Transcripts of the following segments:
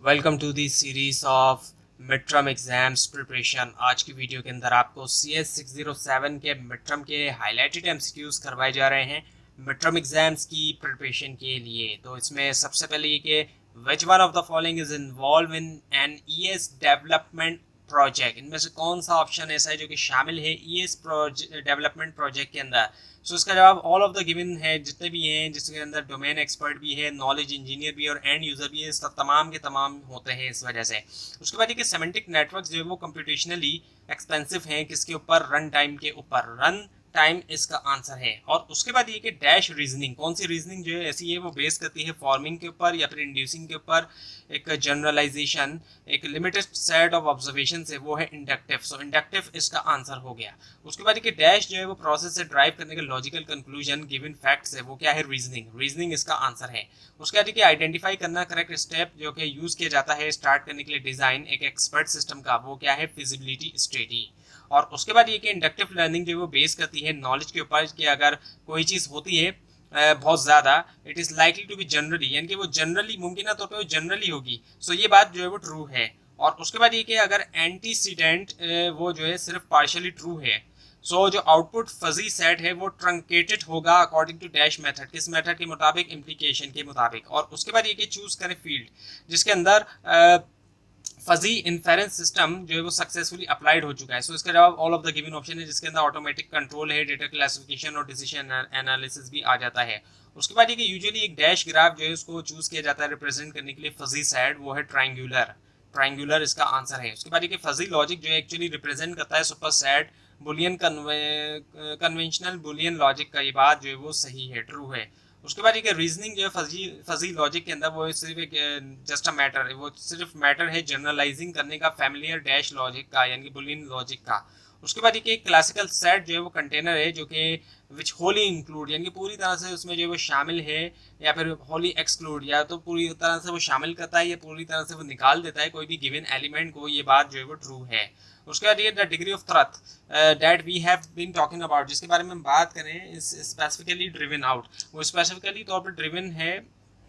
Welcome to the series of mid term exams preparation. आज की video के अंदर आपको CS 607 के मिड टर्म के हाईलाइटेड एमसीक्यूज करवाए जा रहे हैं मिड टर्म एग्जाम्स की प्रिपरेशन के लिए। तो इसमें सबसे पहले ये कि which one of the following is involve in an ES development project. इनमें से कौन सा ऑप्शन ऐसा है जो कि शामिल है ईएस डेवलपमेंट प्रोजेक्ट के अंदर। सो इसका जवाब ऑल ऑफ द गिवन है, जितने भी हैं जिसके अंदर डोमेन एक्सपर्ट भी है, नॉलेज इंजीनियर भी है और एंड यूजर भी है, सब तमाम के तमाम होते हैं इस वजह से। उसके बाद ये सेमेंटिक नेटवर्क जो है वो कंप्यूटेशनली एक्सपेंसिव हैं, किसके ऊपर, रन टाइम के ऊपर। रन टाइम इसका आंसर है। और उसके बाद ये कि डैश रीजनिंग, कौन सी रीजनिंग जो है ऐसी है वो बेस करती है फॉर्मिंग के ऊपर या फिर इंड्यूसिंग के ऊपर, एक जनरलाइजेशन, एक लिमिटेड सेट ऑफ ऑब्जर्वेशन से, वो है इंडक्टिव। सो इंडक्टिव इसका आंसर हो गया। उसके बाद ये डैश जो है वो प्रोसेस से ड्राइव करने का लॉजिकल कंक्लूजन गिवन फैक्ट्स है, वो क्या है, रीजनिंग। रीजनिंग इसका आंसर है। उसके बाद आइडेंटिफाई करना करेक्ट स्टेप जो कि यूज किया जाता है स्टार्ट करने के लिए डिजाइन एक एक्सपर्ट सिस्टम का, वो क्या है, फिजिबिलिटी स्टडी। और उसके बाद ये कि इंडक्टिव लर्निंग जो है वो बेस करती है नॉलेज के ऊपर कि अगर कोई चीज़ होती है बहुत ज़्यादा, it is likely to be generally, यानी कि वो जनरली, मुमकिन तौर पे वो जनरली होगी। सो ये बात जो है वो ट्रू है। और उसके बाद ये कि अगर एंटीसीडेंट वो जो है सिर्फ पार्शियली ट्रू है, सो जो आउटपुट फजी सेट है वो ट्रंकेटेड होगा अकॉर्डिंग टू डैश मेथड। किस मेथड के मुताबिक, इम्प्लीकेशन के मुताबिक। और उसके बाद ये कि चूज करें फील्ड जिसके अंदर फजी इन्फेरेंस सिस्टम जो है वो सक्सेसफुली अप्लाइड हो चुका है। सो इसका जवाब all of the given option है, जिसके अंदर ऑटोमेटिक कंट्रोल है, डेटा क्लासिफिकेशन और डिसीजन एनालिसिस भी आ जाता है। उसके बाद ये कि यूजुअली एक डैश ग्राफ जो है उसको चूज किया जाता है रिप्रेजेंट करने के लिए फजी साइड, वो है ट्रायंगुलर। ट्रायंगुलर इसका आंसर है। उसके बाद ये कि फजी लॉजिक जो है एक्चुअली रिप्रेजेंट करता है super set Boolean conventional Boolean logic का। ये बात जो है वो सही है, ट्रू है। उसके बाद ये रीजनिंग जो है फजी लॉजिक के अंदर वो सिर्फ एक जस्ट अ मैटर, वो सिर्फ मैटर है जनरलाइजिंग करने का फैमिलियर डैश लॉजिक का, यानी कि बुलियन लॉजिक का। उसके बाद ये क्लासिकल सेट जो है वो कंटेनर है जो कि विच होली इंक्लूड, यानी कि पूरी तरह से उसमें जो है वो शामिल है, या फिर होली एक्सक्लूड, या तो पूरी तरह से वो शामिल करता है या पूरी तरह से वो निकाल देता है कोई भी गिवन एलिमेंट को। ये बात जो है वो ट्रू है। उसके बाद ये the degree of truth that we have been talking about, जिसके बारे में हम बात करें, इस स्पेसिफिकली ड्रिवन आउट, वो स्पेसिफिकली तौर पर ड्रिवन है,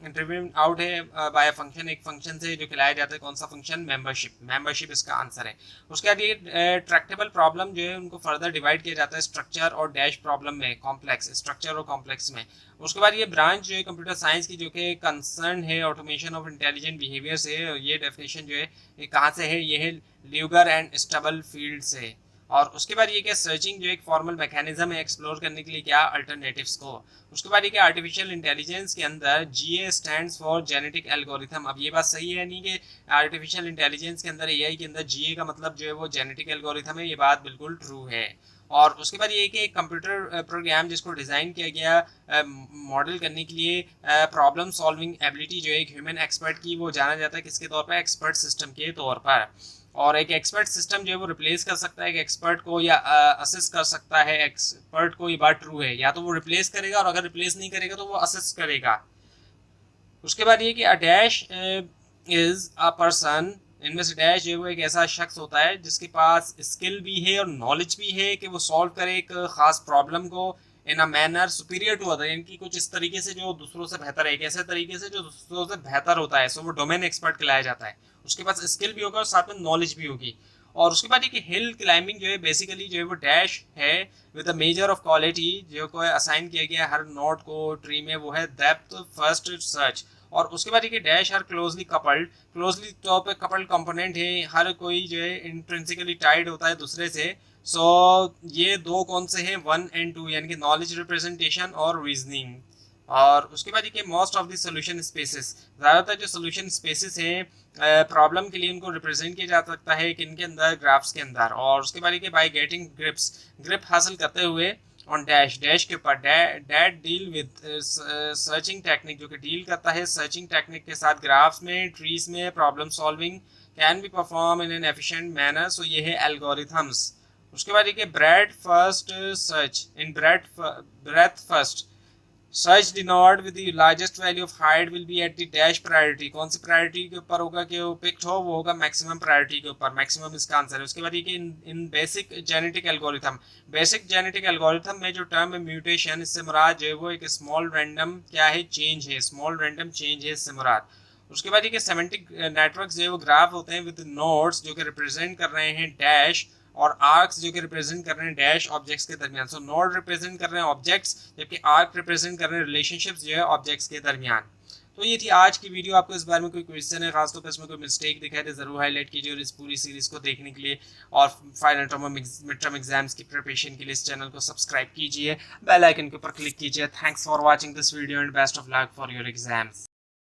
ड्रिवन आउट है बाय फंक्शन, एक फंक्शन से जो खिलाया जाता है। कौन सा फंक्शन, मेंबरशिप। मेंबरशिप इसका आंसर है। उसके बाद ये ट्रैक्टेबल प्रॉब्लम जो है उनको फर्दर डिवाइड किया जाता है स्ट्रक्चर और डैश प्रॉब्लम में, कॉम्प्लेक्स, स्ट्रक्चर और कॉम्प्लेक्स में। उसके बाद ये ब्रांच जो है कंप्यूटर साइंस की जो कि कंसर्न है ऑटोमेशन ऑफ इंटेलिजेंट बिहेवियर से, ये डेफिनेशन जो है ये कहाँ से है, ये है ल्यूगर एंड स्टबल फील्ड से। और उसके बाद ये क्या, सर्चिंग जो एक फॉर्मल मैकेनिज्म है एक्सप्लोर करने के लिए क्या, अल्टरनेटिव्स को। उसके बाद ये क्या, आर्टिफिशियल इंटेलिजेंस के अंदर जीए स्टैंड्स फॉर जेनेटिक एल्गोरिथम। अब ये बात सही है नहीं कि आर्टिफिशियल इंटेलिजेंस के अंदर, एआई के अंदर जीए का मतलब जो है वो जेनेटिक एल्गोरिथम है, ये बात बिल्कुल ट्रू है। और उसके बाद ये कि एक कंप्यूटर प्रोग्राम जिसको डिज़ाइन किया गया मॉडल करने के लिए प्रॉब्लम सॉल्विंग एबिलिटी जो है एक ह्यूमन एक्सपर्ट की, वो जाना जाता है किसके तौर पर, एक्सपर्ट सिस्टम के तौर पर। और एक एक्सपर्ट सिस्टम जो है वो रिप्लेस कर सकता है एक एक्सपर्ट को या असिस्ट कर सकता है एक्सपर्ट को। ये बात ट्रू है, या तो वो रिप्लेस करेगा और अगर रिप्लेस नहीं करेगा तो वो असिस्ट करेगा। उसके बाद ये कि a dash is a person, इनमें से डैश जो है वो एक ऐसा शख्स होता है जिसके पास स्किल भी है और नॉलेज भी है कि वो सॉल्व करे एक खास प्रॉब्लम को in a manner superior to other, यानी कि कुछ इस तरीके से जो दूसरों से बेहतर है, एक ऐसे तरीके से जो दूसरों से बेहतर होता है। सो वो डोमेन एक्सपर्ट कहलाया जाता है। उसके पास स्किल भी होगा और साथ में नॉलेज भी होगी। और उसके बाद ये हिल क्लाइंबिंग जो है बेसिकली जो है वो डैश है with a measure of quality जो को असाइन किया गया हर नोड को ट्री में, वो है डेप्थ फर्स्ट सर्च। और उसके बाद ये डैश हर क्लोजली तौर पे कपल्ड कंपोनेंट है, हर कोई जो है इंट्रिंसिकली टाइड होता है दूसरे से। सो ये दो कौन से हैं, 1 और 2, यानी कि नॉलेज रिप्रेजेंटेशन और रीजनिंग। और उसके बाद ये most of the solution spaces, ज़्यादातर जो सॉल्यूशन स्पेसेस हैं प्रॉब्लम के लिए उनको रिप्रेजेंट किया जा सकता है किन के अंदर, ग्राफ्स के अंदर। और उसके बाद ये बाय गेटिंग ग्रिप हासिल करते हुए ऑन डैश, डैश के ऊपर that deal with searching technique, जो कि डील करता है सर्चिंग टेक्निक के साथ ग्राफ्स में, ट्रीज में, problem solving can be perform in an efficient manner. So ये है एल्गोरिथम्स। उसके बाद ये breadth first search, in breadth first search denote with the largest value of height will be at the dash priority. कौन सी priority के ऊपर होगा कि वो पिक्ड हो, वो होगा मैक्सिमम प्रायोरिटी के ऊपर, मैक्सिमम इसका आंसर है। उसके बाद ये कि in basic genetic algorithm, basic genetic algorithm में जो टर्म है म्यूटेशन, इससे मुराद जो है वो एक स्मॉल रैंडम क्या है, चेंज है, स्मॉल रैंडम चेंज है इससे मुराद। उसके बाद ये सेमेंटिक नेटवर्क जो है वो ग्राफ होते हैं विद नोड्स जो कि रिप्रेजेंट कर रहे हैं डैश और आर्क्स जो कि रिप्रेजेंट कर रहे हैं डैश ऑब्जेक्ट्स के दरमियान। सो नोड रिप्रेजेंट कर रहे हैं ऑब्जेक्ट्स, जबकि आर्क रिप्रेजेंट कर रहे हैं रिलेशनशिप्स जो है ऑब्जेक्ट्स के दरमियान। तो ये थी आज की वीडियो। आपको इस बारे में कोई क्वेश्चन है, खासतौर पर इसमें कोई मिस्टेक दिखाई दे जरूर हाईलाइट कीजिए, और इस पूरी सीरीज को देखने के लिए और फाइनल टर्म मिड-टर्म एग्जाम्स की प्रिपरेशन के लिए इस चैनल को सब्सक्राइब कीजिए, बेल आइकन के ऊपर क्लिक कीजिए। Thanks for watching this video and best of luck for your exams.